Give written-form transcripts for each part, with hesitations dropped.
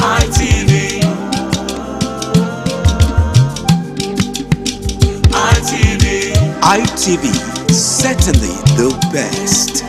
ITV, ITV, certainly the best.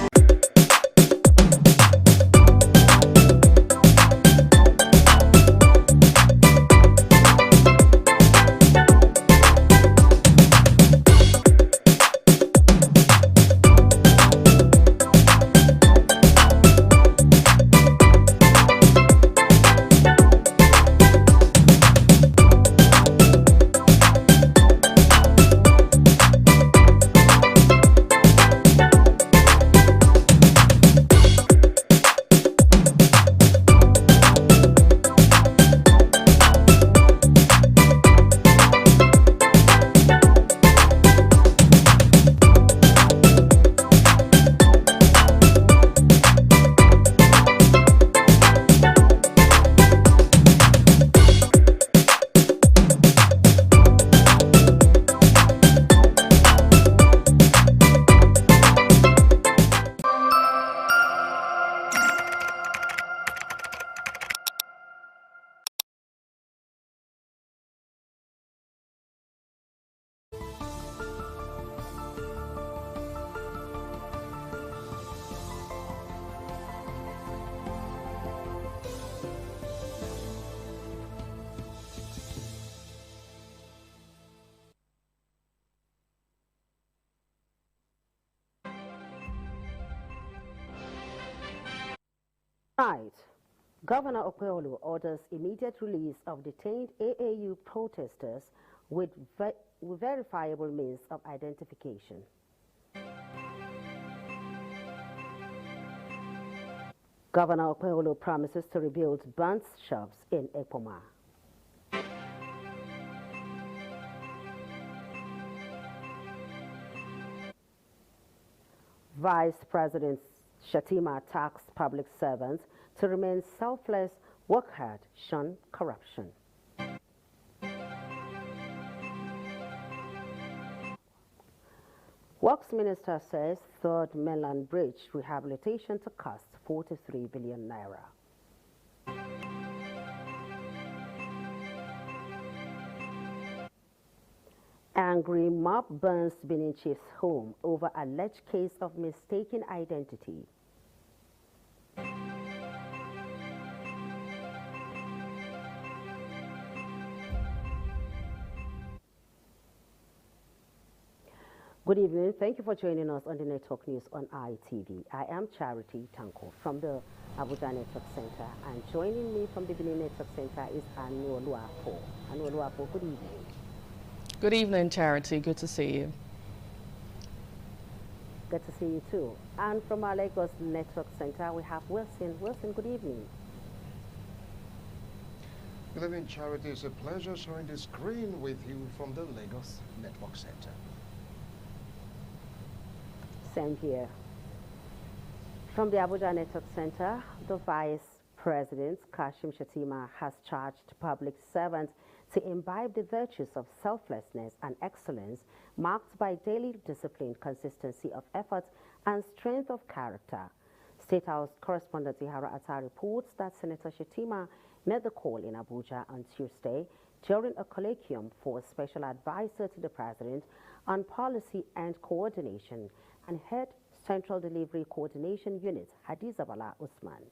Right. Governor Okpeyolo orders immediate release of detained AAU protesters with verifiable means of identification. Governor Okpeyolo promises to rebuild burnt shops in Ekpoma. Vice President Shettima tasked public servants to remain selfless, work hard, shun corruption. Works Minister says Third Mainland Bridge rehabilitation to cost 43 billion naira. Angry mob burns Benin Chief's home over alleged case of mistaken identity. Good evening. Thank you for joining us on the Network News on ITV. I am Charity Tanko from the Abuja Network Center, and joining me from the Benin Network Center is Anu Oluwapo. Anu Oluwapo, good evening. Good evening, Charity. Good to see you. Good to see you too. And from our Lagos Network Center, we have Wilson. Wilson, good evening. Good evening, Charity. It's a pleasure sharing the screen with you from the Lagos Network Center. Same here. From the Abuja Network Center, the Vice President, Kashim Shettima, has charged public servants to imbibe the virtues of selflessness and excellence marked by daily discipline, consistency of effort, and strength of character. State House correspondent Ihara Atta reports that Senator Shettima made the call in Abuja on Tuesday during a colloquium for a special advisor to the president on policy and coordination and head Central Delivery Coordination Unit, Hadiza Bala Usman.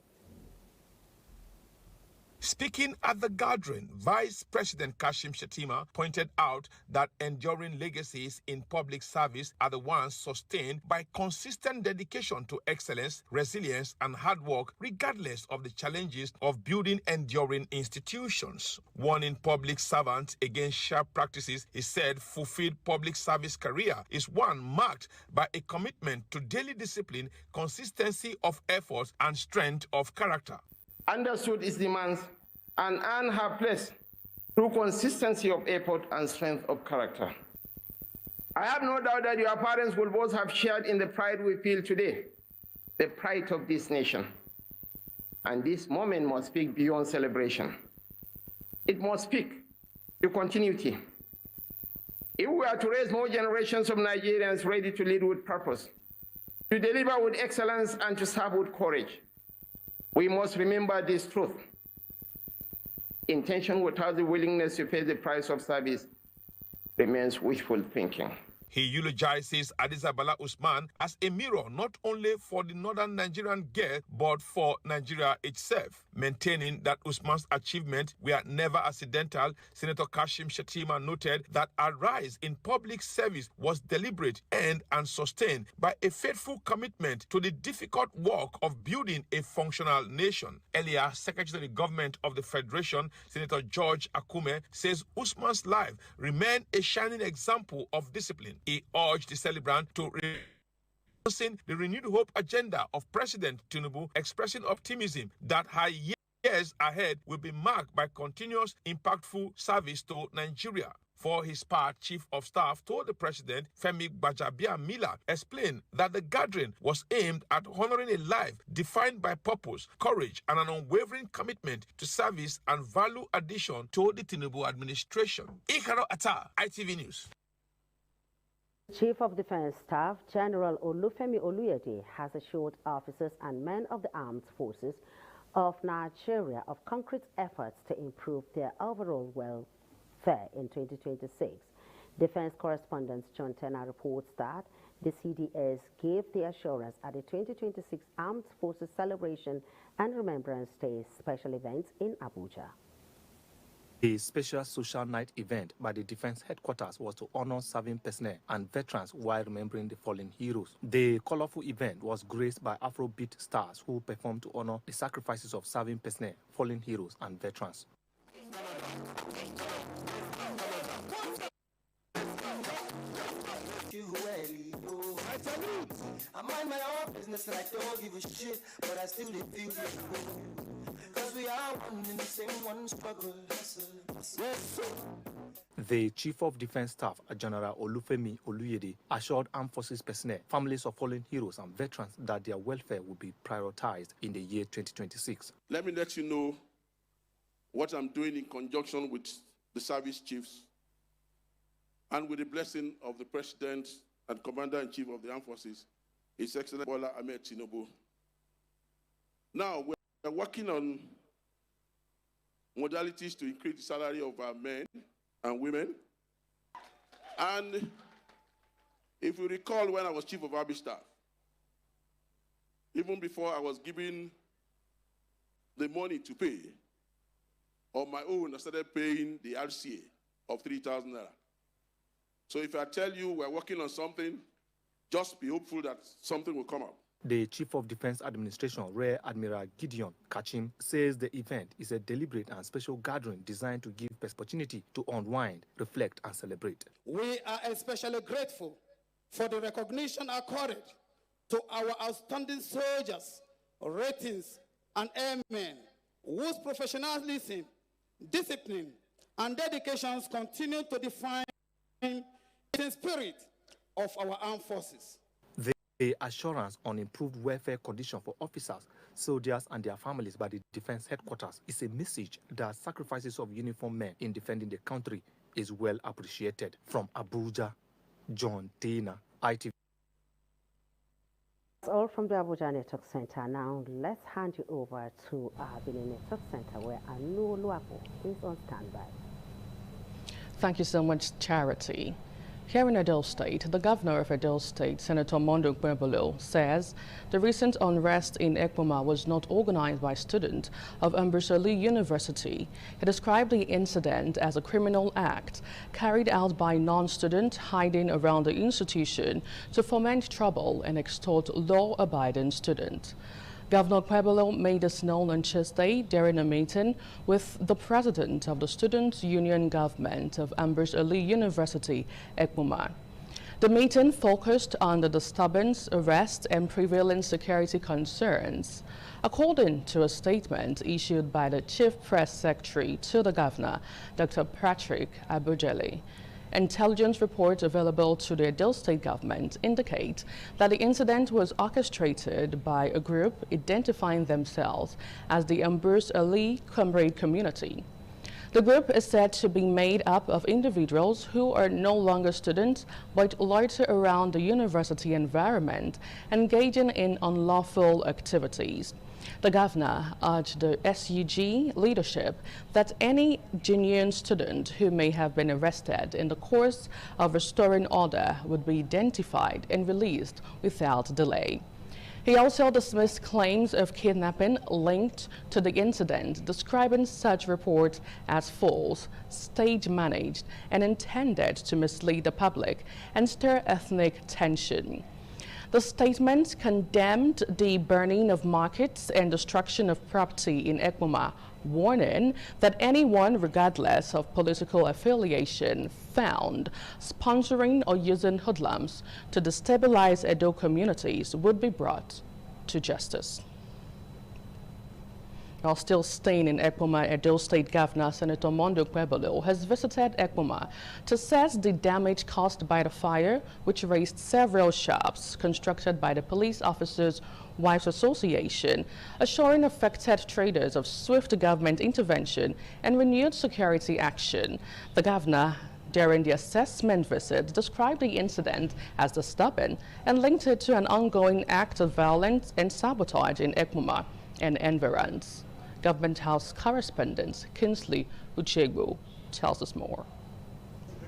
Speaking at the gathering, Vice President Kashim Shettima pointed out that enduring legacies in public service are the ones sustained by consistent dedication to excellence, resilience, and hard work, regardless of the challenges of building enduring institutions. Warning public servants against sharp practices, he said fulfilled public service career is one marked by a commitment to daily discipline, consistency of effort, and strength of character. Understood its demands and earned her place through consistency of effort and strength of character. I have no doubt that your parents will both have shared in the pride we feel today, the pride of this nation. And this moment must speak beyond celebration. It must speak to continuity. If we are to raise more generations of Nigerians ready to lead with purpose, to deliver with excellence, and to serve with courage, we must remember this truth. intention without the willingness to pay the price of service remains wishful thinking. He eulogizes Hadiza Bala Usman as a mirror not only for the northern Nigerian girl, but for Nigeria itself. Maintaining that Usman's achievements were never accidental, Senator Kashim Shettima noted that her rise in public service was deliberate and sustained by a faithful commitment to the difficult work of building a functional nation. Earlier, Secretary of the Government of the Federation, Senator George Akume, says Usman's life remained a shining example of discipline. He urged the celebrant to the renewed hope agenda of President Tinubu, expressing optimism that her years ahead will be marked by continuous, impactful service to Nigeria. For his part, Chief of Staff told the President, Femi Gbajabiamila, explained that the gathering was aimed at honoring a life defined by purpose, courage, and an unwavering commitment to service and value addition to the Tinubu administration. Ikaro Atta, ITV News. Chief of Defense Staff General Olufemi Oluyede has assured officers and men of the armed forces of Nigeria of concrete efforts to improve their overall welfare in 2026. Defense correspondent John Tenner reports that the CDS gave the assurance at the 2026 Armed Forces Celebration and Remembrance Day special event in Abuja. The special social night event by the Defense Headquarters was to honor serving personnel and veterans while remembering the fallen heroes. The colorful event was graced by Afrobeat stars who performed to honor the sacrifices of serving personnel, fallen heroes, and veterans. I mind my own business and I don't give a shit, but I still live feel because we are one in the same one struggle. The Chief of Defense Staff, General Olufemi Oluyede, assured armed forces personnel, families of fallen heroes and veterans that their welfare will be prioritized in the year 2026. Let me let you know what I'm doing in conjunction with the service chiefs and with the blessing of the President and Commander-in-Chief of the Armed Forces, His Excellency Bola Ahmed Tinubu. Now, we're working on modalities to increase the salary of our men and women. And if you recall, when I was Chief of Army Staff, even before I was given the money to pay, on my own, I started paying the RCA of 3,000 naira. So if I tell you we're working on something, just be hopeful that something will come up. The Chief of Defense Administration, Rear Admiral Gideon Kachim, says the event is a deliberate and special gathering designed to give opportunity to unwind, reflect, and celebrate. We are especially grateful for the recognition accorded to our outstanding soldiers, ratings, and airmen, whose professionalism, discipline, and dedications continue to define the spirit of our armed forces. The assurance on improved welfare conditions for officers, soldiers, and their families by the Defense Headquarters is a message that sacrifices of uniformed men in defending the country is well appreciated. From Abuja, John Tenner, ITV. That's all from the Abuja Network Center. Now, let's hand you over to our Benin Network Center, where Anu Luapo is on standby. Thank you so much, Charity. Here in Edo State, the governor of Edo State, Senator Monday Okpebholo, says the recent unrest in Ekpoma was not organized by students of Ambrose Ali University. He described the incident as a criminal act carried out by non-students hiding around the institution to foment trouble and extort law-abiding students. Governor Okpebholo made this known on Tuesday during a meeting with the president of the Students' Union Government of Ambrose Ali University, Ekpoma. The meeting focused on the disturbance, arrest, and prevailing security concerns. According to a statement issued by the Chief Press Secretary to the governor, Dr. Patrick Abujele, intelligence reports available to the Edo State government indicate that the incident was orchestrated by a group identifying themselves as the Ambrose Ali Comrade Community. The group is said to be made up of individuals who are no longer students but loiter around the university environment, engaging in unlawful activities. The governor urged the SUG leadership that any genuine student who may have been arrested in the course of restoring order would be identified and released without delay. He also dismissed claims of kidnapping linked to the incident, describing such reports as false, stage-managed, and intended to mislead the public and stir ethnic tension. The statement condemned the burning of markets and destruction of property in Ekpoma, warning that anyone, regardless of political affiliation, found sponsoring or using hoodlums to destabilize Edo communities would be brought to justice. While still staying in Ekpoma, Edo State Governor Senator Mondoc Kpebolo has visited Ekpoma to assess the damage caused by the fire, which razed several shops constructed by the Police Officers' Wives Association, assuring affected traders of swift government intervention and renewed security action. The governor, during the assessment visit, described the incident as disturbing and linked it to an ongoing act of violence and sabotage in Ekpoma and environs. Government House correspondent Kinsley Uchegbu tells us more.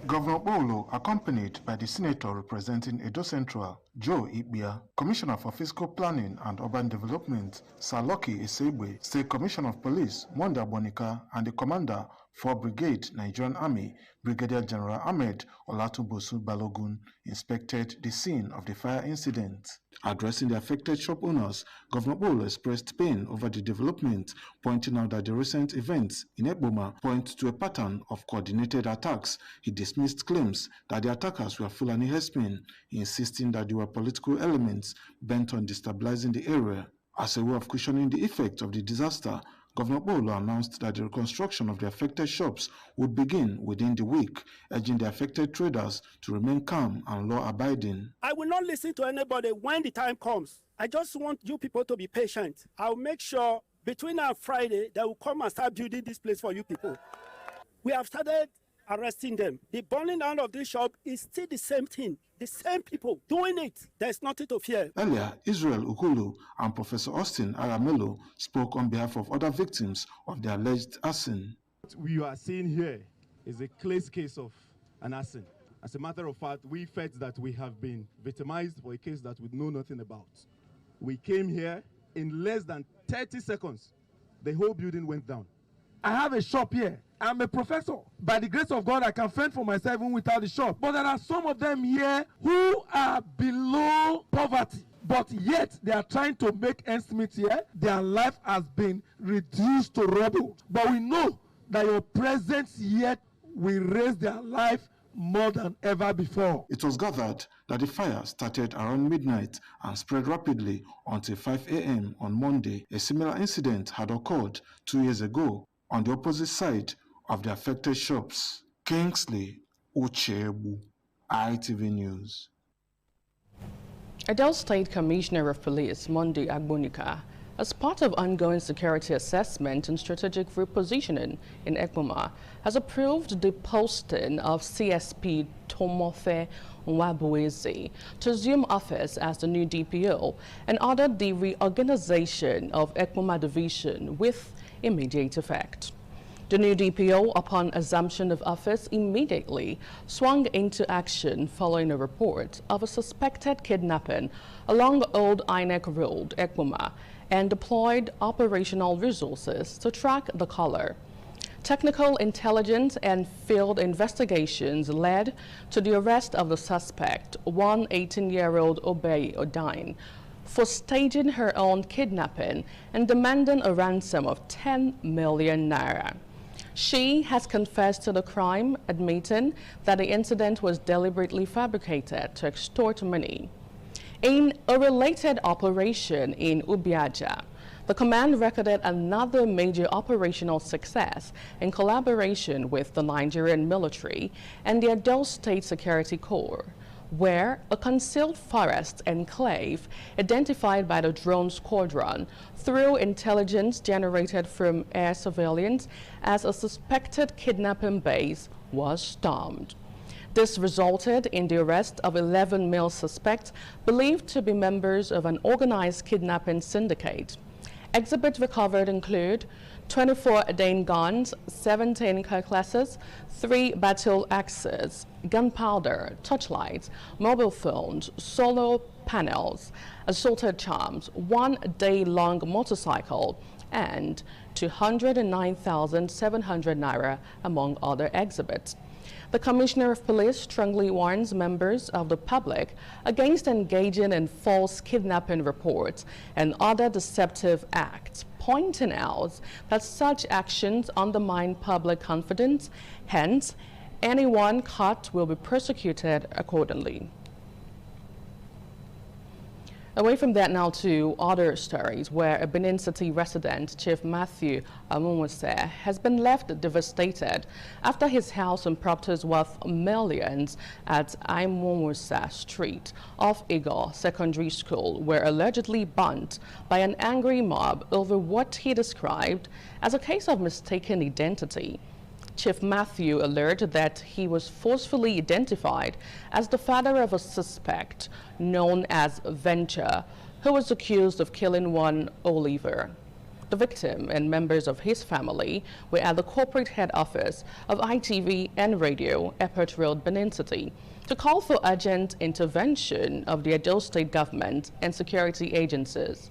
Governor Bolo, accompanied by the senator representing Edo Central, Joe Ibia, Commissioner for Fiscal Planning and Urban Development, Sir Lucky Isegbe, State Commissioner of Police, Monda Bonica, and the Commander for Brigade Nigerian Army, Brigadier General Ahmed Olatubosu Balogun, inspected the scene of the fire incident. Addressing the affected shop owners, Governor Bolo expressed pain over the development, pointing out that the recent events in Ekpoma point to a pattern of coordinated attacks. He dismissed claims that the attackers were Fulani herdsmen, insisting that they were political elements bent on destabilizing the area. As a way of cushioning the effect of the disaster, Governor Bolo announced that the reconstruction of the affected shops would begin within the week, urging the affected traders to remain calm and law-abiding. I will not listen to anybody when the time comes. I just want you people to be patient. I'll make sure between now and Friday they will come and start building this place for you people. We have started arresting them. The burning down of this shop is still the same thing. The same people doing it. There's nothing to fear. Earlier, Israel Ukulu and Professor Austin Aramelo spoke on behalf of other victims of the alleged arson. What we are seeing here is a case of an arson. As a matter of fact, we felt that we have been victimized for a case that we know nothing about. We came here in less than 30 seconds. The whole building went down. I have a shop here. I'm a professor. By the grace of God, I can fend for myself even without the shop. But there are some of them here who are below poverty. But yet, they are trying to make ends meet here. Their life has been reduced to rubble. But we know that your presence here will raise their life more than ever before. It was gathered that the fire started around midnight and spread rapidly until 5 a.m. on Monday. A similar incident had occurred 2 years ago on the opposite side of the affected shops. Kingsley Uchebu, ITV News. Edo State Commissioner of Police, Monday Agbonika, as part of ongoing security assessment and strategic repositioning in Ekpoma, has approved the posting of CSP Tomofe Nwabueze to assume office as the new DPO and ordered the reorganization of Ekpoma Division with immediate effect. The new DPO, upon assumption of office, immediately swung into action following a report of a suspected kidnapping along Old INEC Road, Ekpoma, and deployed operational resources to track the caller. Technical intelligence and field investigations led to the arrest of the suspect, one 18-year-old Obey Odine, for staging her own kidnapping and demanding a ransom of 10 million naira. She has confessed to the crime, admitting that the incident was deliberately fabricated to extort money. In a related operation in Ubiaja, the command recorded another major operational success in collaboration with the Nigerian military and the Edo State Security Corps, where a concealed forest enclave identified by the drone squadron through intelligence generated from air surveillance as a suspected kidnapping base was stormed. This resulted in the arrest of 11 male suspects believed to be members of an organized kidnapping syndicate. Exhibits recovered include 24 Dane guns, 17 cutlasses, 3 battle axes, gunpowder, torchlights, mobile phones, solar panels, assaulted charms, 1 day-long motorcycle, and 209,700 naira, among other exhibits. The Commissioner of Police strongly warns members of the public against engaging in false kidnapping reports and other deceptive acts, pointing out that such actions undermine public confidence. Hence, anyone caught will be prosecuted accordingly. Away from that now to other stories where a Benin City resident, Chief Matthew Amunwase, has been left devastated after his house and properties worth millions at Amunwase Street off Igor Secondary School were allegedly burnt by an angry mob over what he described as a case of mistaken identity. Chief Matthew alerted that he was forcefully identified as the father of a suspect known as Venture, who was accused of killing one Oliver. The victim and members of his family were at the corporate head office of ITV and Radio, Airport Road, Benin City, to call for urgent intervention of the Edo State government and security agencies.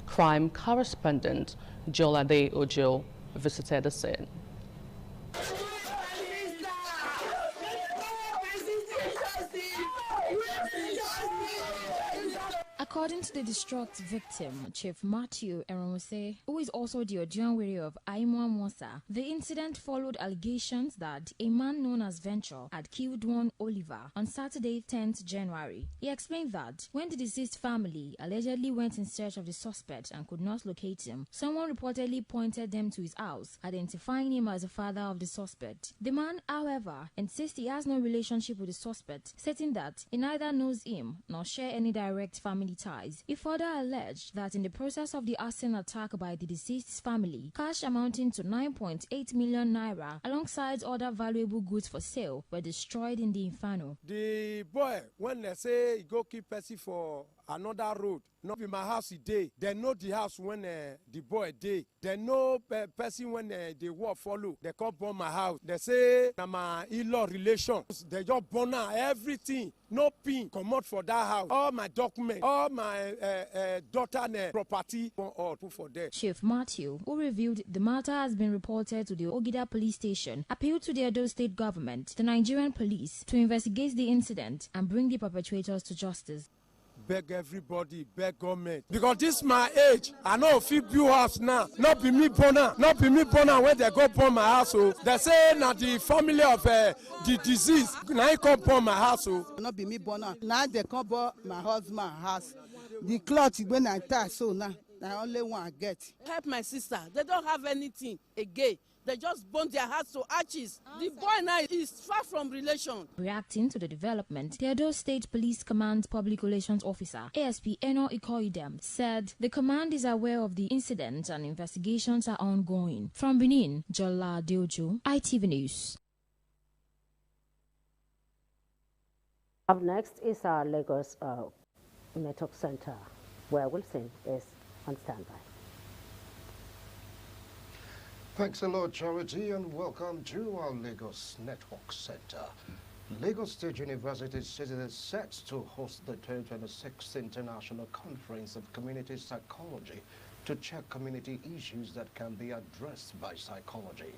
Crime correspondent Jolade Ojo visited the scene. According to the distraught victim, Chief Matthew Amunwase, who is also the Ojuanwere of Amunwase, the incident followed allegations that a man known as Venture had killed one Oliver on Saturday, 10th January. He explained that when the deceased family allegedly went in search of the suspect and could not locate him, someone reportedly pointed them to his house, identifying him as the father of the suspect. The man, however, insists he has no relationship with the suspect, stating that he neither knows him nor share any direct family ties. He further alleged that in the process of the arson attack by the deceased's family, cash amounting to 9.8 million naira alongside other valuable goods for sale were destroyed in the inferno. The boy, when they say he go keep Percy for another road, not be my house he day. They know the house when the boy day. They know person when they walk follow. They come burn my house. They say na my in-law relations. They just burn out everything. No pin come out for that house. All my documents, all my daughter property, all put for there. Chief Matthew, who revealed the matter has been reported to the Ogida police station, appealed to the Edo State government, the Nigerian police, to investigate the incident and bring the perpetrators to justice. Beg everybody, beg government. Because this my age, I know if you build house now, not be me born when they go burn my house. So they say now the family of the disease, now he come burn my house. So not be me born now they come burn my husband house. The cloth when I tie so now, I only one I get. Help my sister. They don't have anything again. They just burn their hearts to ashes. The boy now is far from relation. Reacting to the development, the Edo State Police Command Public Relations Officer, ASP Eno Ikoidem, said the command is aware of the incident and investigations are ongoing. From Benin, Jola Deojo, ITV News. Up next is our Lagos Network Center, where Wilson is on standby. Thanks a lot, Charity, and welcome to our Lagos Network Center. Lagos State University is set to host the 2026 International Conference of Community Psychology to check community issues that can be addressed by psychology.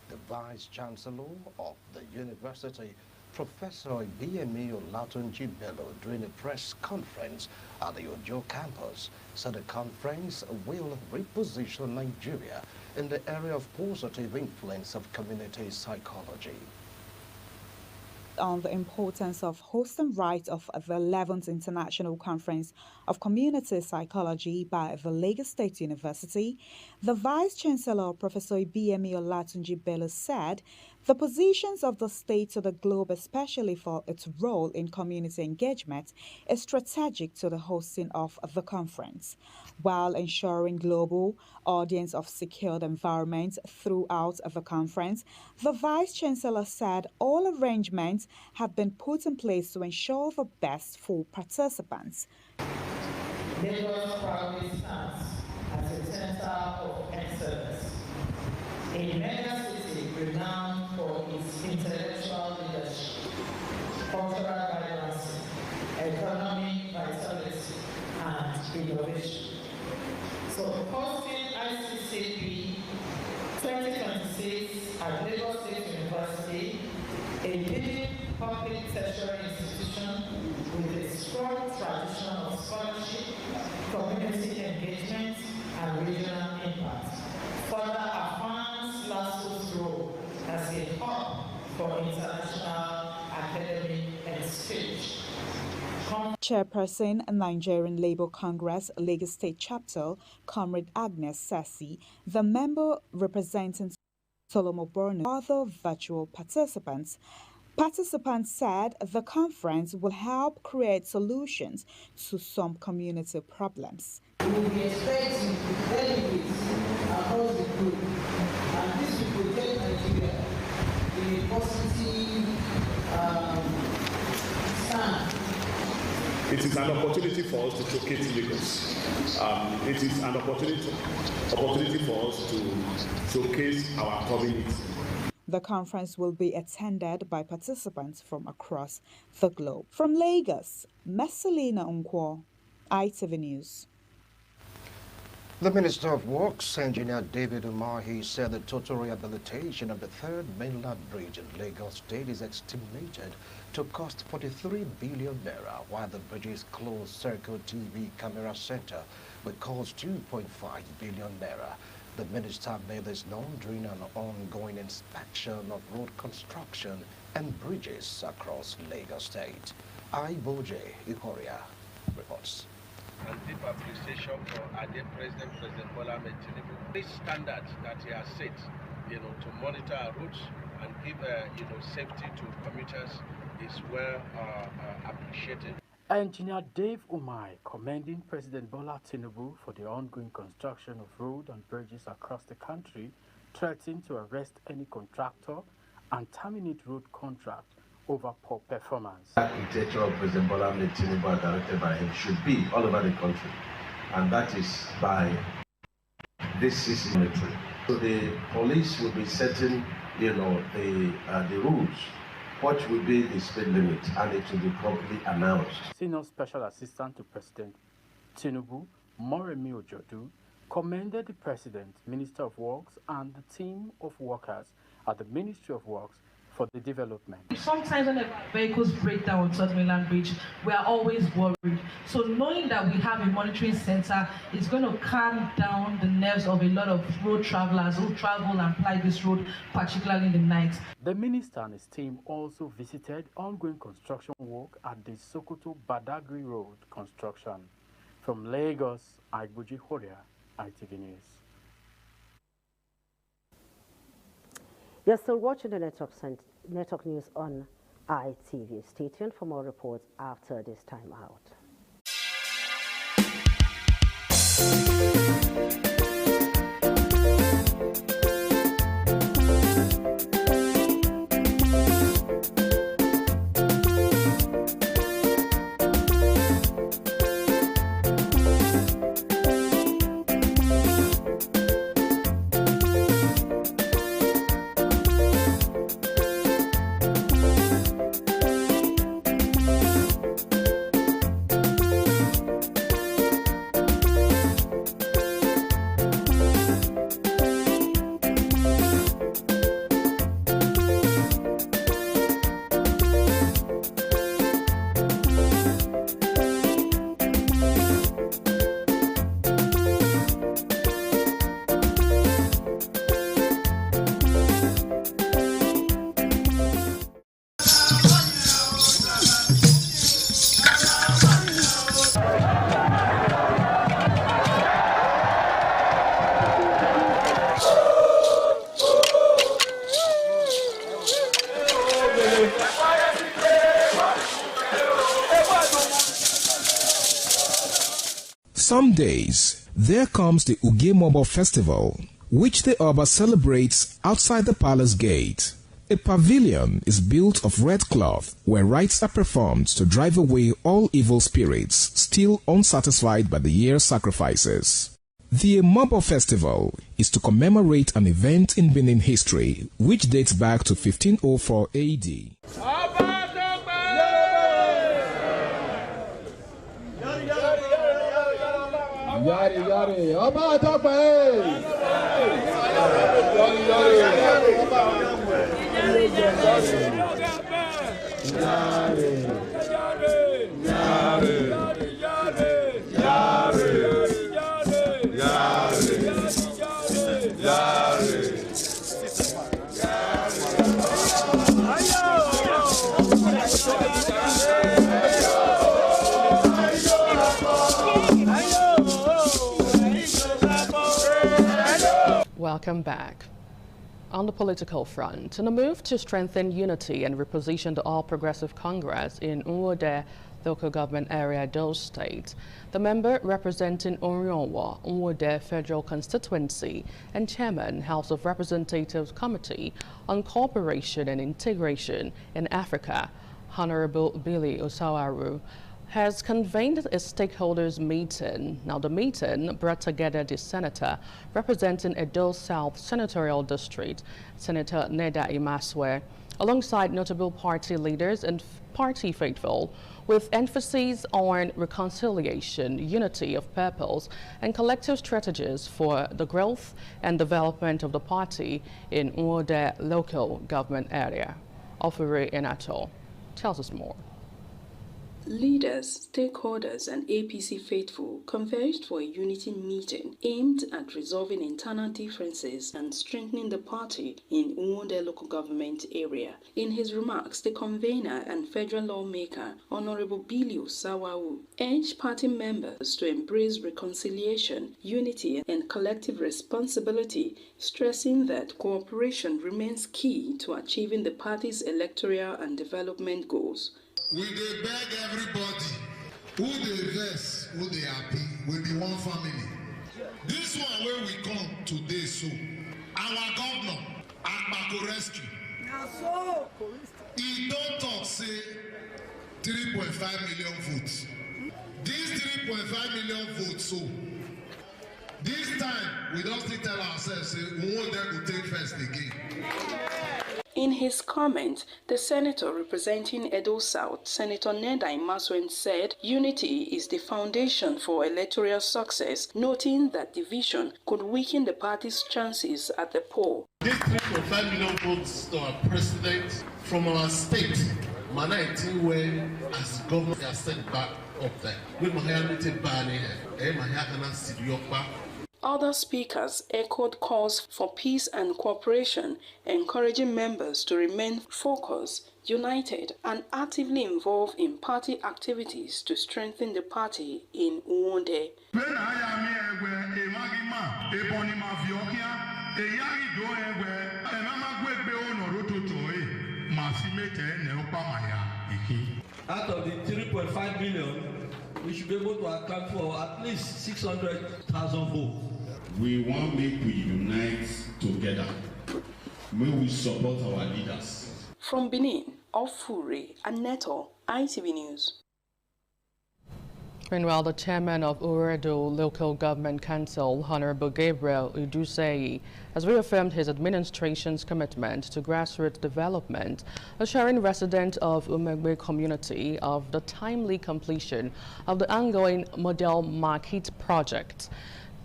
The Vice-Chancellor of the university, Professor Ibiyemi Olatunji Bello, during a press conference at the Ojo campus, said the conference will reposition Nigeria in the area of positive influence of community psychology. On the importance of hosting right of the 11th International Conference of Community Psychology by the Lagos State University, the Vice-Chancellor, Professor Ibiyemi Olatunji Bello, said the positions of the state to the globe, especially for its role in community engagement, is strategic to the hosting of the conference, while ensuring global audience of secured environment throughout the conference. The Vice-Chancellor said all arrangements have been put in place to ensure the best for participants. Lagos proudly stands as a center of excellence, a mega city renowned for its intellectual leadership, cultural vibrancy, economic vitality, and innovation. So, hosting ICCP 2026 at Lagos State University, a leading public tertiary institution with a strong tradition of scholarship, community engagement, and regional impact, further affirms LASU's role as a hub for international academic exchange. Chairperson, Nigerian Labour Congress, Lagos State Chapter, Comrade Agnes Sassi, the member representing Solomon Borno, other virtual participants. Participants said the conference will help create solutions to some community problems. We will be expecting delegates across the globe, and this will protect Nigeria in a positive stand. It is an opportunity for us to showcase Lagos. It is an opportunity for us to showcase our community. The conference will be attended by participants from across the globe. From Lagos, Messalina Unkwo, ITV News. The Minister of Works, Engineer David Umahi, said the total rehabilitation of the third mainland bridge in Lagos State is estimated to cost 43 billion naira, while the bridge's closed-circle TV camera center will cost 2.5 billion naira. The minister made this known during an ongoing inspection of road construction and bridges across Lagos State. Iboje Ikoria reports. And deep appreciation for our dear President Bola Ahmed Tinubu. This standard that he has set, to monitor our roads and give, safety to commuters is well appreciated. Engineer Dave Umai commending President Bola Tinubu for the ongoing construction of roads and bridges across the country, threatening to arrest any contractor and terminate road contract over poor performance. The architecture of President Bola Ahmed Tinubu, directed by him, should be all over the country, and that is by this CC military. So the police will be setting, the rules. What will be the speed limit, and it will be properly announced. Senior Special Assistant to President Tinubu, Moremi Ojodu, commended the President, Minister of Works, and the team of workers at the Ministry of Works for the development. Sometimes when vehicles break down on Third Mainland Bridge, we are always worried. So knowing that we have a monitoring center is going to calm down the nerves of a lot of road travelers who travel and ply this road, particularly in the night. The minister and his team also visited ongoing construction work at the Sokoto Badagry Road construction. From Lagos, Iboji Horia, ITV News. You're still watching the Network News on ITV. Stay tuned for more reports after this time out. Some days, there comes the Ugemobo Festival, which the Oba celebrates outside the palace gate. A pavilion is built of red cloth where rites are performed to drive away all evil spirits still unsatisfied by the year's sacrifices. The Mobo Festival is to commemorate an event in Benin history which dates back to 1504 AD. Yari yari, Oba Tope! Welcome back. On the political front, in a move to strengthen unity and reposition the All Progressive Congress in Nwode local government area, Edo State, the member representing Orionwa, Nwode Federal Constituency, and Chairman, House of Representatives Committee on Cooperation and Integration in Africa, Honorable Billy Osawaru, has convened a stakeholders meeting. Now, the meeting brought together the senator representing Edo South Senatorial District, Senator Neda Imaswe, alongside notable party leaders and party faithful, with emphasis on reconciliation, unity of purpose, and collective strategies for the growth and development of the party in Nwode local government area. Ofure Enato tells us more. Leaders, stakeholders, and APC faithful converged for a unity meeting aimed at resolving internal differences and strengthening the party in Nwode local government area. In his remarks, the convener and federal lawmaker, Honorable Billy Osawaru, urged party members to embrace reconciliation, unity, and collective responsibility, stressing that cooperation remains key to achieving the party's electoral and development goals. We dey beg everybody who dey vex, who dey happy, we be one family. This one where we come today, so our governor, Akpako Rescue, he don't talk say 3.5 million votes. These 3.5 million votes, so this time we don't still tell ourselves say we want them to take first again. In his comment, the senator representing Edo South, Senator Neda Imaswe, said unity is the foundation for electoral success, noting that division could weaken the party's chances at the poll. This 3.5 million votes to our president from our state, Manaiti, where as government has sent back up there. We Other speakers echoed calls for peace and cooperation, encouraging members to remain focused, united, and actively involved in party activities to strengthen the party in Nwode. Out of the 3.5 million, we should be able to account for at least 600,000 votes. We want to make we unite together. May we support our leaders. From Benin, Ofure Aneto, ITV News. Meanwhile, the chairman of Uredo Local Government Council, Honorable Gabriel Udusei, has reaffirmed his administration's commitment to grassroots development, assuring residents of Umegbe community of the timely completion of the ongoing Model Market project.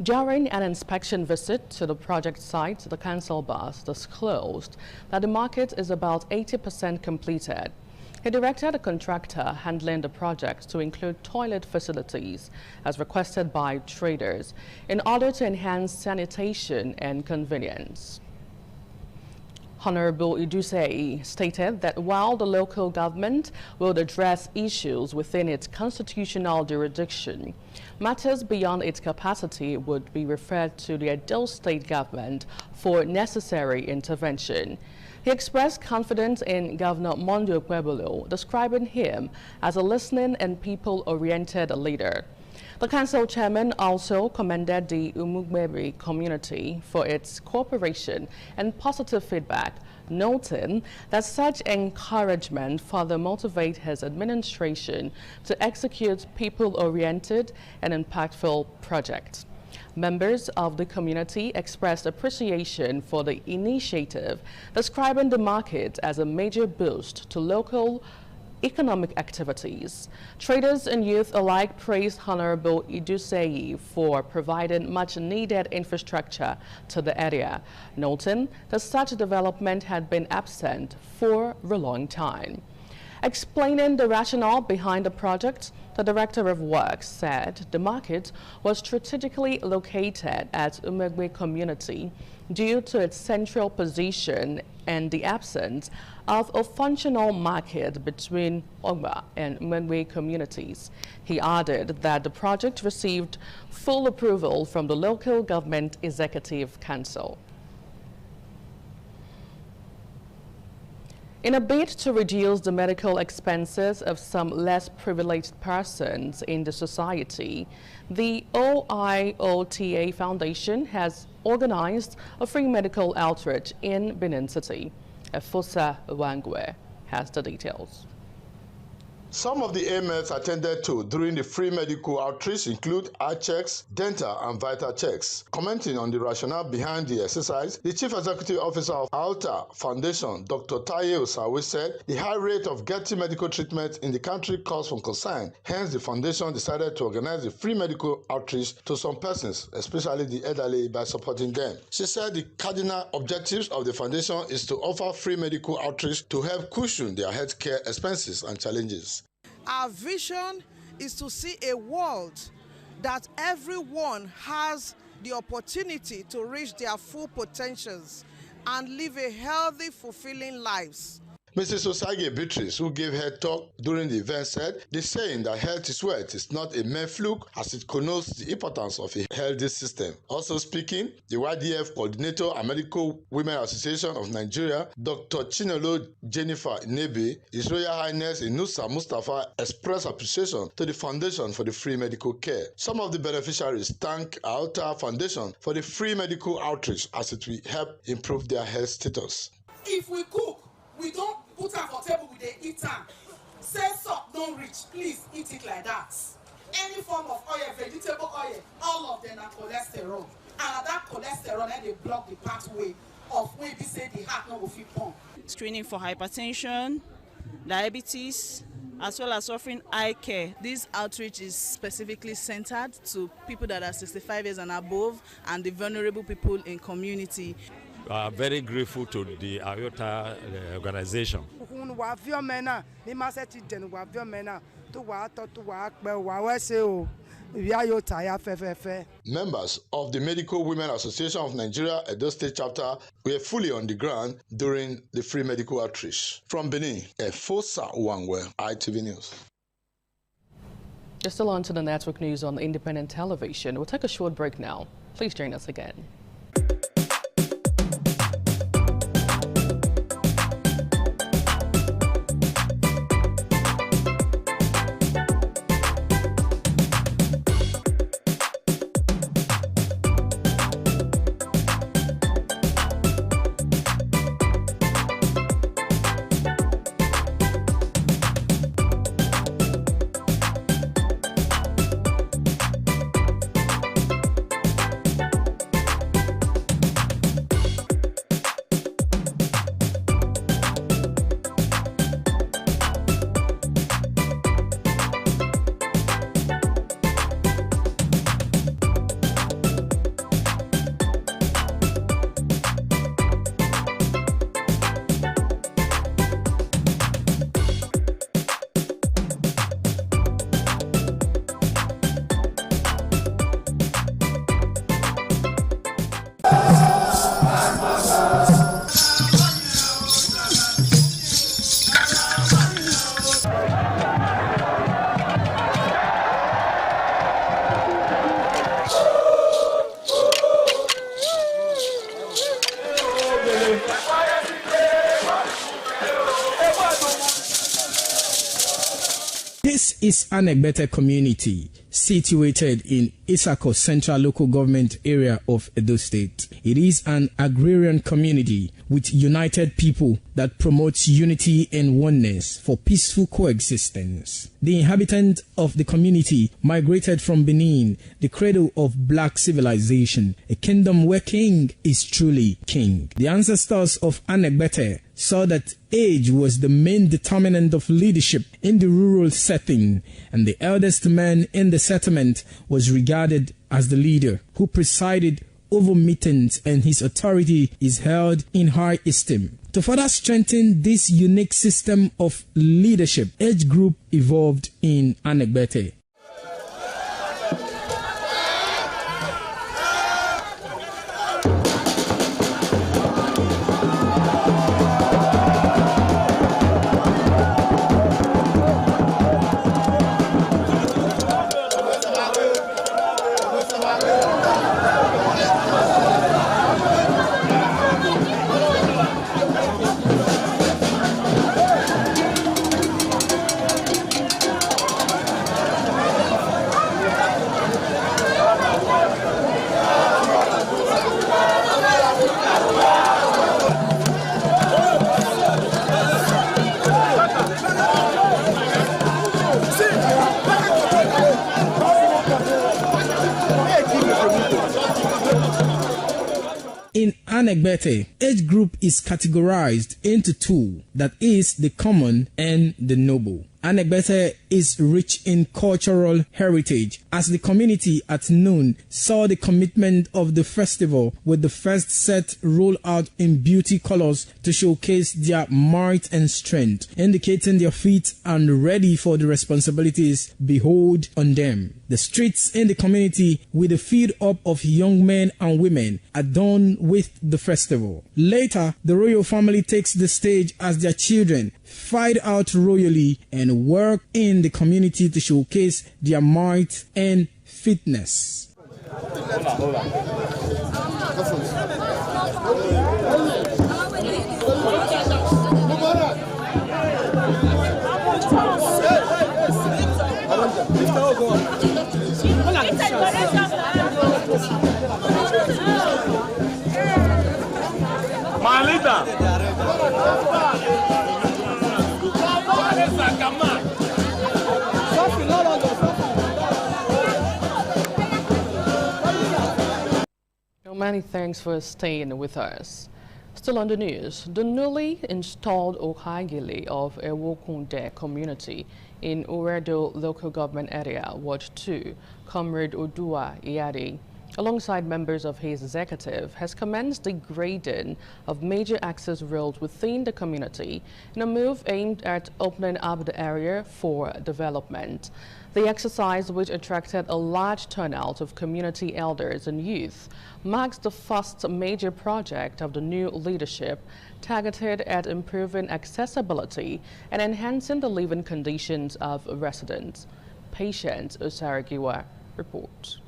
During an inspection visit to the project site, the council boss disclosed that the market is about 80% completed. He directed a contractor handling the project to include toilet facilities, as requested by traders, in order to enhance sanitation and convenience. Honorable Udusei stated that while the local government will address issues within its constitutional jurisdiction, matters beyond its capacity would be referred to the Edo State government for necessary intervention. He expressed confidence in Governor Mondo Pueblo, describing him as a listening and people-oriented leader. The council chairman also commended the Umugbebi community for its cooperation and positive feedback, noting that such encouragement further motivate his administration to execute people-oriented and impactful projects. Members of the community expressed appreciation for the initiative, describing the market as a major boost to local economic activities. Traders and youth alike praised Honorable Idusei for providing much-needed infrastructure to the area, noting that such development had been absent for a long time. Explaining the rationale behind the project, the Director of Works said the market was strategically located at Umegwe community due to its central position and the absence of a functional market between Ogba and Umegwe communities. He added that the project received full approval from the local government executive council. In a bid to reduce the medical expenses of some less privileged persons in the society, the OIOTA Foundation has organized a free medical outreach in Benin City. Efosa Wangwe has the details. Some of the ailments attended to during the free medical outreach include eye checks, dental and vital checks. Commenting on the rationale behind the exercise, the Chief Executive Officer of ALTA Foundation, Dr. Taye Osawe, said the high rate of getting medical treatment in the country caused for concern. Hence, the foundation decided to organize a free medical outreach to some persons, especially the elderly, by supporting them. She said the cardinal objectives of the foundation is to offer free medical outreach to help cushion their healthcare expenses and challenges. Our vision is to see a world that everyone has the opportunity to reach their full potentials and live a healthy, fulfilling lives. Mrs. Osage Beatrice, who gave her talk during the event, said the saying that health is wealth is not a mere fluke, as it connotes the importance of a healthy system. Also speaking, the YDF coordinator and Medical Women Association of Nigeria, Dr. Chinelo Jennifer Nebe, His Royal Highness Inusa Mustafa, expressed appreciation to the foundation for the free medical care. Some of the beneficiaries thank Alta Foundation for the free medical outreach, as it will help improve their health status. If we cook, we don't put am for table, we dey eat am. Say salt don't reach, please eat it like that. Any form of oil, vegetable oil, all of them are cholesterol. And that cholesterol, they block the pathway of when we say the heart no go fit pump. Screening for hypertension, diabetes, as well as offering eye care. This outreach is specifically centered to people that are 65 years and above and the vulnerable people in community. We are very grateful to the IOTA organization. Members of the Medical Women Association of Nigeria Edo State Chapter were fully on the ground during the free medical outreach. From Benin, Efosa Wangwe, ITV News. You're still on to the network news on Independent Television. We'll take a short break now. Please join us again. This is Anegbete Community, situated in Isako Central Local Government Area of Edo State. It is an agrarian community with united people that promotes unity and oneness for peaceful coexistence. The inhabitants of the community migrated from Benin, the cradle of black civilization, a kingdom where king is truly king. The ancestors of Anegbete saw that age was the main determinant of leadership in the rural setting, and the eldest man in the settlement was regarded as the leader who presided over meetings, and his authority is held in high esteem. To further strengthen this unique system of leadership, age group evolved in Anegbete. In Anegbete, age group is categorized into two, that is, the common and the noble. Anegbete is rich in cultural heritage, as the community at noon saw the commitment of the festival with the first set rolled out in beauty colors to showcase their might and strength, indicating their feet and ready for the responsibilities behold on them. The streets in the community with a feed up of young men and women adorned with the festival. Later, the royal family takes the stage as their children fight out royally and work in the community to showcase their might and fitness. Many thanks for staying with us. Still on the news, the newly installed Okaigili of Ewokunde community in Uredo local government area, Ward 2, Comrade Odua Iyari, alongside members of his executive, has commenced the grading of major access roads within the community in a move aimed at opening up the area for development. The exercise, which attracted a large turnout of community elders and youth, marks the first major project of the new leadership targeted at improving accessibility and enhancing the living conditions of residents. Patience Osaragiwa reports.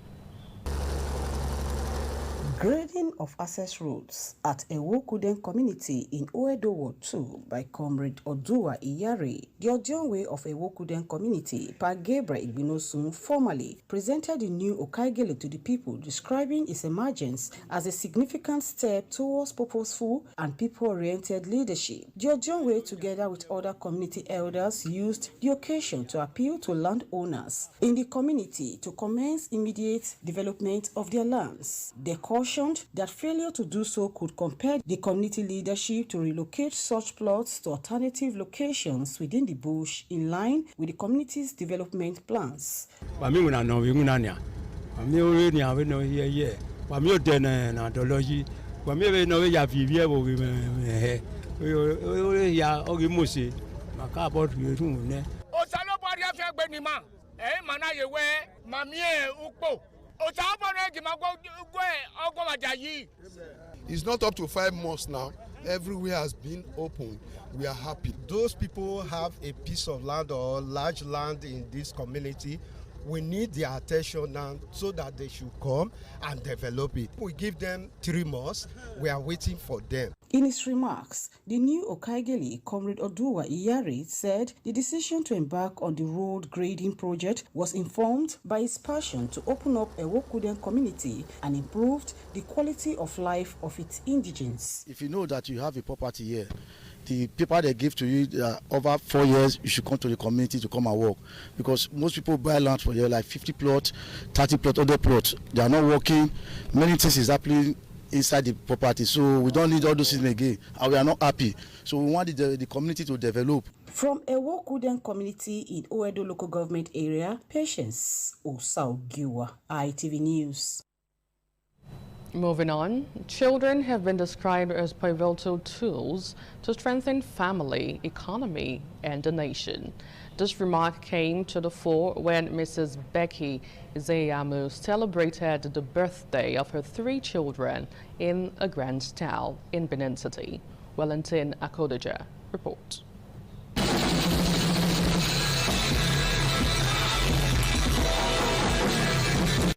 Grading of access roads at Ewokuden community in Uredo Ward 2 by Comrade Odua Iyari, the Odionwe of Ewokuden community, Pa Gabriel Igbinosun, formally presented the new Okaigili to the people, describing its emergence as a significant step towards purposeful and people-oriented leadership. The Odionwe, together with other community elders, used the occasion to appeal to landowners in the community to commence immediate development of their lands. They cautioned that failure to do so could compel the community leadership to relocate such plots to alternative locations within the bush in line with the community's development plans. It's not up to 5 months now. Everywhere has been open. We are happy. Those people have a piece of land or large land in this community We need their attention now so that they should come and develop it. We give them 3 months. We are waiting for them. In his remarks, the new Okaigeli, Comrade Oduwa Iyare, said the decision to embark on the road grading project was informed by his passion to open up a Ewokuden community and improved the quality of life of its indigents. If you know that you have a property here, the paper they give to you over 4 years, you should come to the community to come and work, because most people buy land for here like 50 plots, 30 plots, 100 plots. They are not working. Many things is happening inside the property, so we don't need all those things again, and we are not happy. So we want the community to develop. From Ewokuden community in Oedo local government area, Patience Osaugiwa, ITV News. Moving on, children have been described as pivotal tools to strengthen family, economy, and the nation. This remark came to the fore when Mrs. Becky Zeyamu celebrated the birthday of her 3 children in a grand style in Benin City. Wellington Akodaja reports.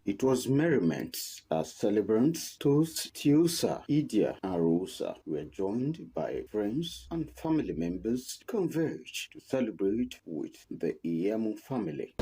It was merriment as celebrants toast Tiosa, Idia, and Rosa were joined by friends and family members converged to celebrate with the Iyamu family.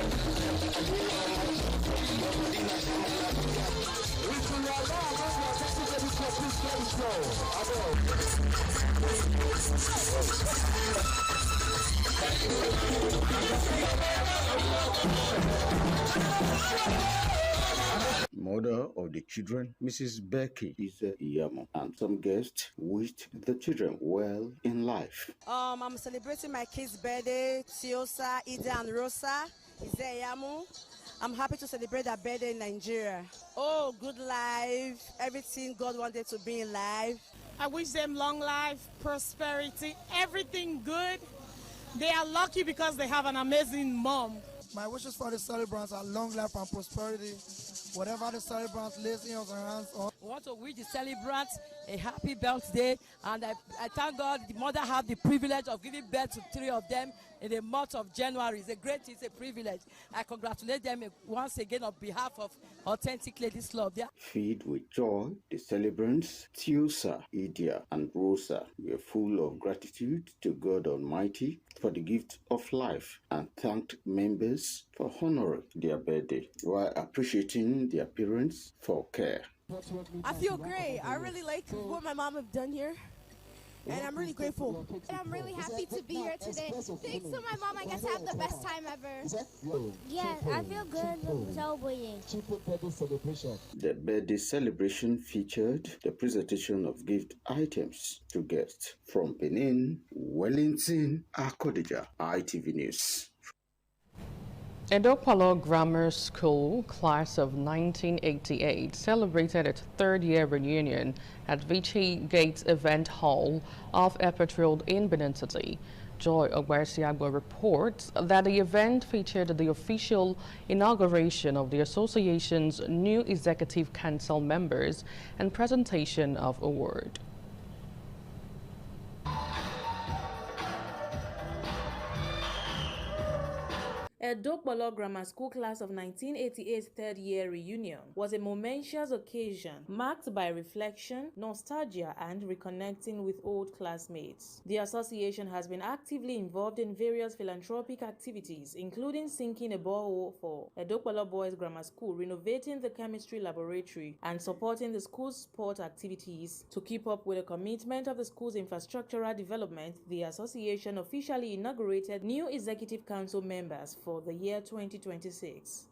Mother of the children, Mrs. Becky Iyamu, and some guests wished the children well in life. I'm celebrating my kids' birthday, Tiosa, Ida, and Rosa Iyamu. I'm happy to celebrate their birthday in Nigeria. Oh, good life, everything God wanted to be in life. I wish them long life, prosperity, everything good. They are lucky because they have an amazing mom. My wishes for the celebrants are long life and prosperity. Whatever the celebrants lays in your hands on. We want to wish the celebrants a happy birthday, and I thank God the mother have the privilege of giving birth to 3 of them in the month of January. It's a privilege. I congratulate them once again on behalf of Authentic Ladies Club. Yeah. Filled with joy, the celebrants, Tiosa, Idia, and Rosa, were full of gratitude to God Almighty for the gift of life and thanked members for honoring their birthday while appreciating their parents for care. I feel great. I really like what my mom have done here, and I'm really grateful. And I'm really happy to be here today. Thanks to my mom, I get to have the best time ever. Yeah, I feel good celebrating. The birthday celebration featured the presentation of gift items to guests from Benin, Wellington, Akodija, ITV News. Edokpalo Grammar School class of 1988 celebrated its 3rd-year reunion at Vichy Gates Event Hall off Airport Road in Benin City. Joy Ogwersiagbo reports that the event featured the official inauguration of the association's new executive council members and presentation of award. Edokpalo Grammar School class of 1988's 3rd-year reunion was a momentous occasion marked by reflection, nostalgia, and reconnecting with old classmates. The association has been actively involved in various philanthropic activities, including sinking a borehole for Edokpalo Boys Grammar School, renovating the chemistry laboratory, and supporting the school's sport activities. To keep up with the commitment of the school's infrastructural development, the association officially inaugurated new executive council members for the year 2026.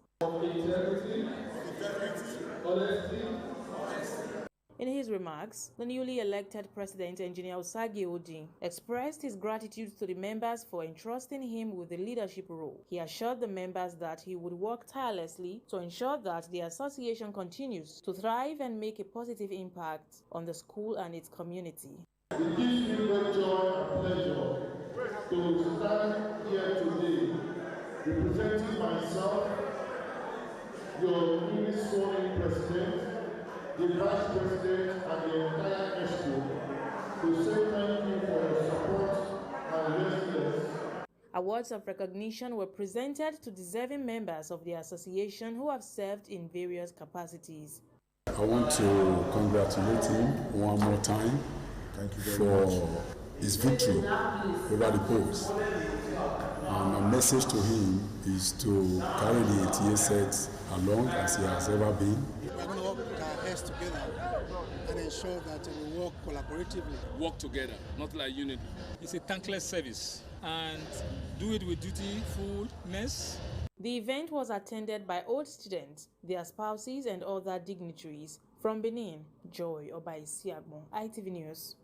In his remarks, the newly elected President, Engineer Usagi Odi, expressed his gratitude to the members for entrusting him with the leadership role. He assured the members that he would work tirelessly to ensure that the association continues to thrive and make a positive impact on the school and its community. It gives me great joy and pleasure to stand here today representing myself, your newly sworn president, the vice president, and the entire ESCO to say thank you for your support and resilience. Awarding awards of recognition were presented to deserving members of the association who have served in various capacities. I want to congratulate him one more time for his victory over the Popes. And my message to him is to carry the TSX along as he has ever been. We're going to work with our heads together and ensure that we work collaboratively. Work together, not like unity. It's a thankless service and do it with dutifulness. The event was attended by old students, their spouses and other dignitaries. From Benin, Joy Obaisiagbo, ITV News.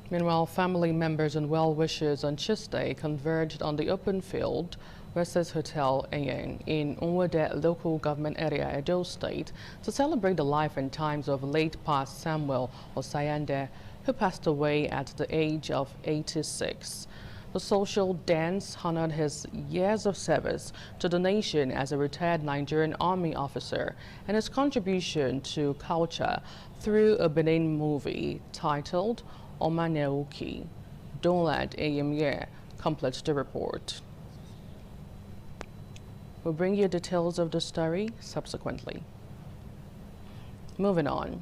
Meanwhile, family members and well-wishers on Tuesday converged on the open field versus Hotel Enyang in Onwode local government area, Edo State, to celebrate the life and times of late past Samuel Osayande, who passed away at the age of 86. The social dance honored his years of service to the nation as a retired Nigerian Army officer and his contribution to culture through a Benin movie titled Omaneuki. Donald Ayemye completes the report. We'll bring you details of the story subsequently. Moving on.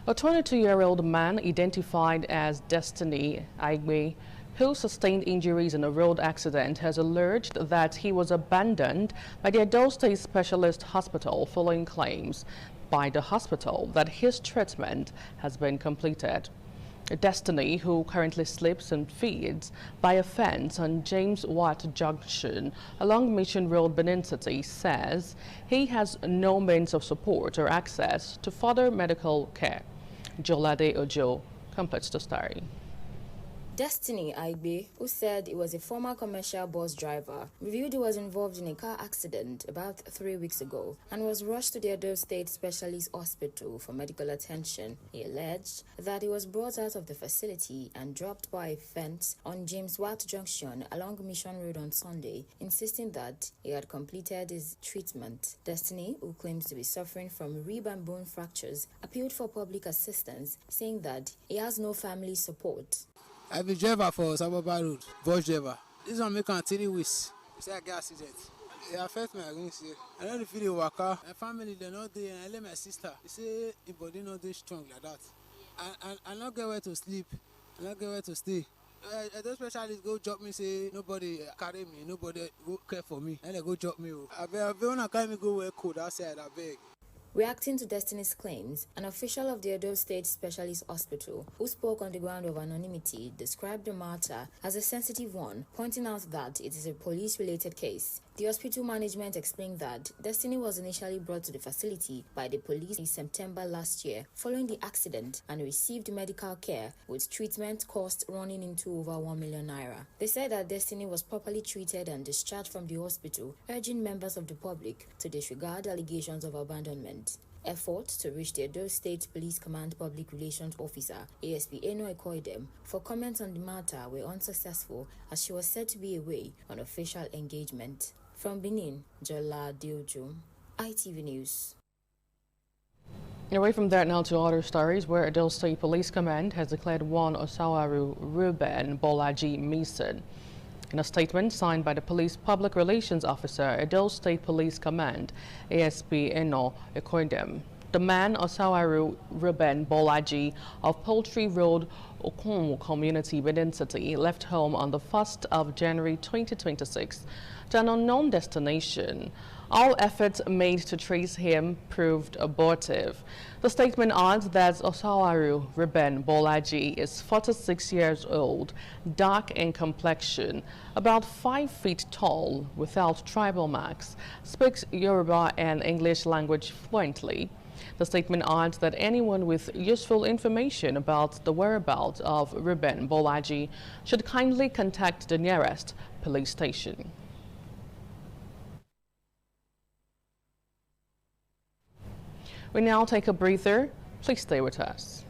A 22-year-old man identified as Destiny Aigbe, who sustained injuries in a road accident, has alleged that he was abandoned by the Edo State Specialist Hospital following claims by the hospital that his treatment has been completed. Destiny, who currently sleeps and feeds by a fence on James Watt Junction along Mission Road, Benin City, says he has no means of support or access to further medical care. Jolade Ojo completes the story. Destiny Aigbe, who said he was a former commercial bus driver, revealed he was involved in a car accident about 3 weeks ago and was rushed to the Edo State Specialist Hospital for medical attention. He alleged that he was brought out of the facility and dropped by a fence on James Watt Junction along Mission Road on Sunday, insisting that he had completed his treatment. Destiny, who claims to be suffering from rib and bone fractures, appealed for public assistance, saying that he has no family support. I be driver for Sababa Road, bus driver. This one make 3 weeks. Say I get accident. It affect me again. I don't feel the worker. My family they not there, and I let my sister. They say the body not dey strong like that. I not get where to sleep. I not get where to stay. Those specialists go drop me, say nobody carry me, nobody go care for me, and they go drop me. I beg wanna carry me go where cold outside. I beg. Reacting to Destiny's claims, an official of the Edo State Specialist Hospital, who spoke on the ground of anonymity, described the matter as a sensitive one, pointing out that it is a police-related case. The hospital management explained that Destiny was initially brought to the facility by the police in September last year following the accident and received medical care with treatment costs running into over 1 million naira. They said that Destiny was properly treated and discharged from the hospital, urging members of the public to disregard allegations of abandonment. Efforts to reach the Edo State Police Command Public Relations Officer, ASP Eno Ekoidem, for comments on the matter were unsuccessful as she was said to be away on official engagement. From Benin, Jola Diojo, ITV News. Away from that now to other stories where Edo State Police Command has declared one Osawaru Ruben Bolaji Mason. In a statement signed by the Police Public Relations Officer, Edo State Police Command, ASP Eno Ekoidem, the man Osawaru Ruben Bolaji of Poultry Road, Okonwu Community, Benin City, left home on the 1st of January 2026 to an unknown destination. All efforts made to trace him proved abortive. The statement adds that Osawaru Ruben Bolaji is 46 years old, dark in complexion, about 5 feet tall, without tribal marks, speaks Yoruba and English language fluently. The statement adds that anyone with useful information about the whereabouts of Ruben Bolaji should kindly contact the nearest police station. We now take a breather. Please stay with us.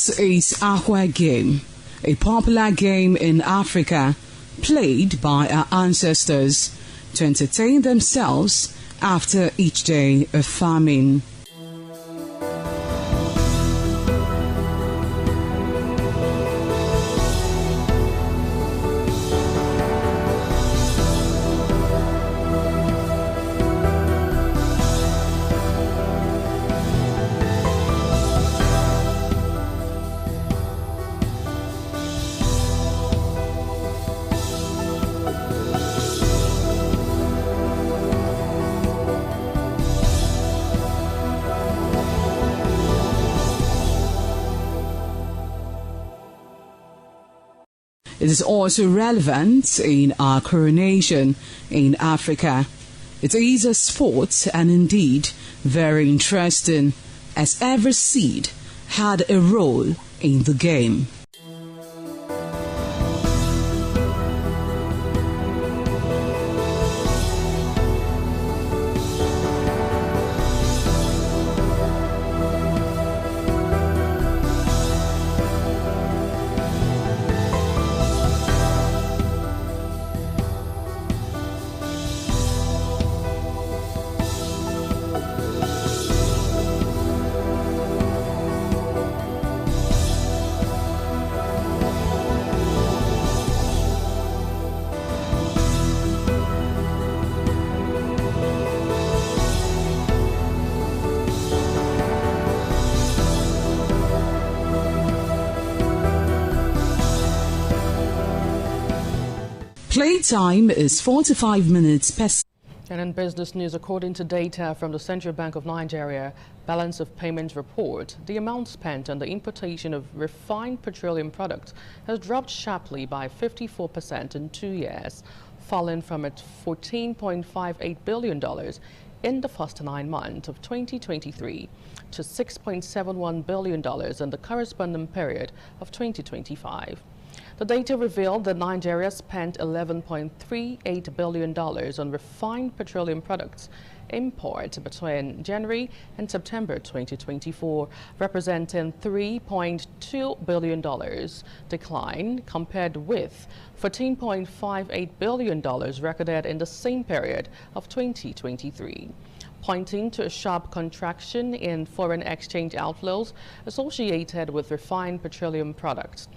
This is Ahua Game, a popular game in Africa played by our ancestors to entertain themselves after each day of farming. It is also relevant in our coronation in Africa. It is a sport and indeed very interesting, as every seed had a role in the game. Playtime is 45 minutes past. And in business news, according to data from the Central Bank of Nigeria Balance of Payments report, the amount spent on the importation of refined petroleum products has dropped sharply by 54% in 2 years, falling from its $14.58 billion in the first 9 months of 2023 to $6.71 billion in the corresponding period of 2025. The data revealed that Nigeria spent $11.38 billion on refined petroleum products import between January and September 2024, representing $3.2 billion decline compared with $14.58 billion recorded in the same period of 2023. Pointing to a sharp contraction in foreign exchange outflows associated with refined petroleum products.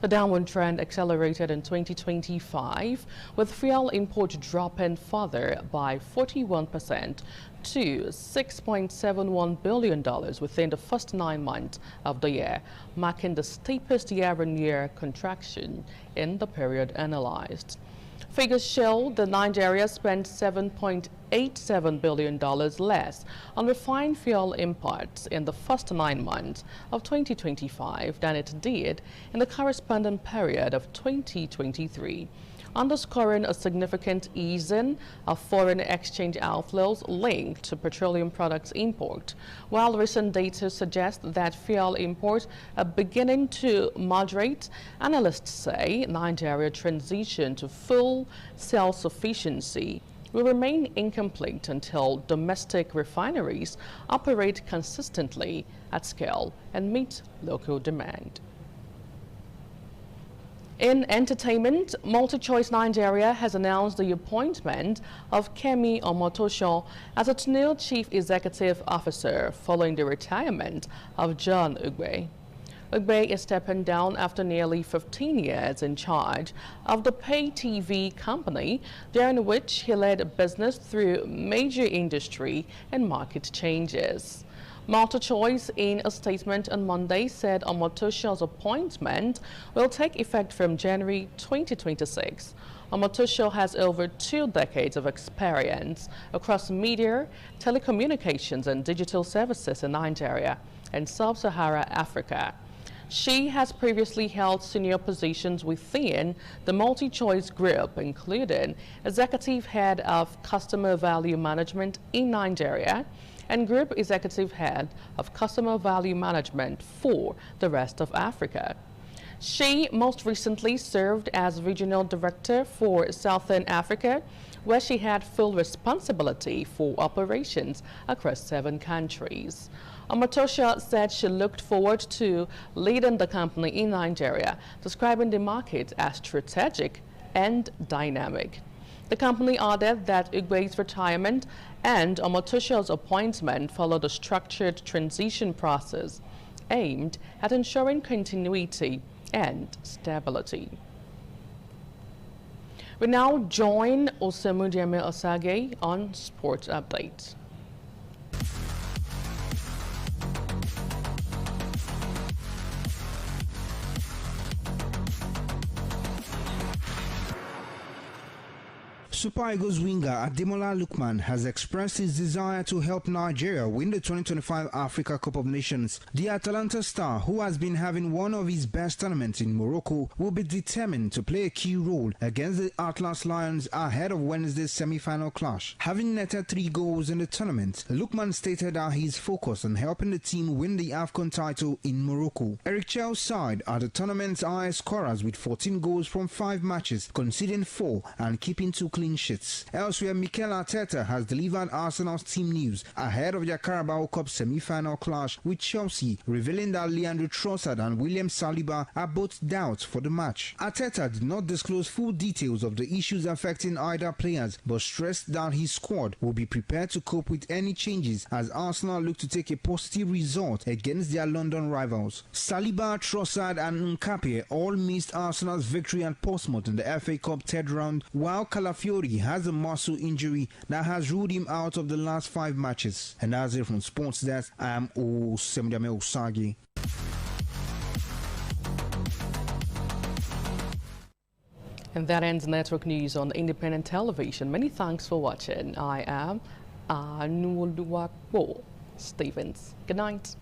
The downward trend accelerated in 2025, with fuel import dropping further by 41% to $6.71 billion within the first 9 months of the year, marking the steepest year-on-year contraction in the period analyzed. Figures show that Nigeria spent $7.87 billion less on refined fuel imports in the first 9 months of 2025 than it did in the corresponding period of 2023, underscoring a significant easing of foreign exchange outflows linked to petroleum products import. While recent data suggests that fuel imports are beginning to moderate, analysts say Nigeria's transition to full self-sufficiency will remain incomplete until domestic refineries operate consistently at scale and meet local demand. In entertainment, MultiChoice Nigeria has announced the appointment of Kemi Omotosho as its new Chief Executive Officer following the retirement of John Ugbe. Ugbe is stepping down after nearly 15 years in charge of the pay TV company, during which he led business through major industry and market changes. MultiChoice, in a statement on Monday, said Omotosho's appointment will take effect from January 2026. Omotosho has over 2 decades of experience across media, telecommunications, and digital services in Nigeria and Sub-Saharan Africa. She has previously held senior positions within the MultiChoice Group, including Executive Head of Customer Value Management in Nigeria and Group Executive Head of Customer Value Management for the rest of Africa. She most recently served as Regional Director for Southern Africa, where she had full responsibility for operations across 7 countries. Omotosho said she looked forward to leading the company in Nigeria, describing the market as strategic and dynamic. The company added that Igwe's retirement and Omotosho's appointment followed a structured transition process aimed at ensuring continuity and stability. We now join Osemudeme Osage on Sports Update. Super Eagles winger Ademola Lookman has expressed his desire to help Nigeria win the 2025 Africa Cup of Nations. The Atalanta star, who has been having one of his best tournaments in Morocco, will be determined to play a key role against the Atlas Lions ahead of Wednesday's semi-final clash. Having netted 3 goals in the tournament, Lookman stated that he is focused on helping the team win the AFCON title in Morocco. Eric Chell's side are the tournament's highest scorers with 14 goals from 5 matches, conceding 4 and keeping 2 clean sheets. Elsewhere, Mikel Arteta has delivered Arsenal's team news ahead of their Carabao Cup semi-final clash with Chelsea, revealing that Leandro Trossard and William Saliba are both doubts for the match. Arteta did not disclose full details of the issues affecting either players, but stressed that his squad will be prepared to cope with any changes as Arsenal look to take a positive result against their London rivals. Saliba, Trossard and Nkape all missed Arsenal's victory at Portsmouth in the FA Cup third round, while Calafiori has a muscle injury that has ruled him out of the last 5 matches. And that's it from Sports Desk. I am Osemudeme Osage. And that ends Network News on Independent Television. Many thanks for watching. I am Anuoluwapo Stevens. Good night.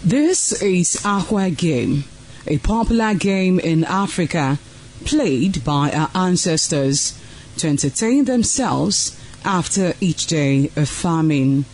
This is Ahwa Game, a popular game in Africa played by our ancestors to entertain themselves after each day of farming.